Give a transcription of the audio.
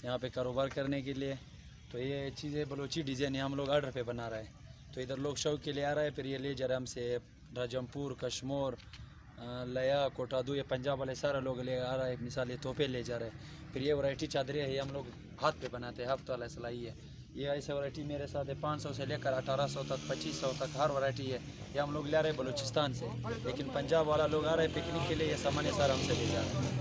यहाँ पे कारोबार करने के लिए। तो ये चीज़ें बलोची डिज़ाइन है, हम लोग ऑर्डर पे बना रहे हैं। तो इधर लोग शौक के लिए आ रहा है, फिर ये ले जा रहे हैं हमसे राजमपुर, कश्मीर, लया, कोटादू, ये पंजाब वाले सारे लोग ले आ रहा है। मिसाल ये तोहफे ले जा रहे हैं। फिर ये वैरायटी चादरें है, ये हम लोग हाथ पे बनाते हैं, हफ्ता वाला सिलाई है। ये ऐसे वैरायटी मेरे साथ है 500 से लेकर 1800 तक, 2500 तक हर वैरायटी है। ये हम लोग ले रहे हैं बलूचिस्तान से, लेकिन पंजाब वाला लोग आ रहे हैं पिकनिक के लिए, ये सामान ये सारा हमसे ले जा रहे हैं।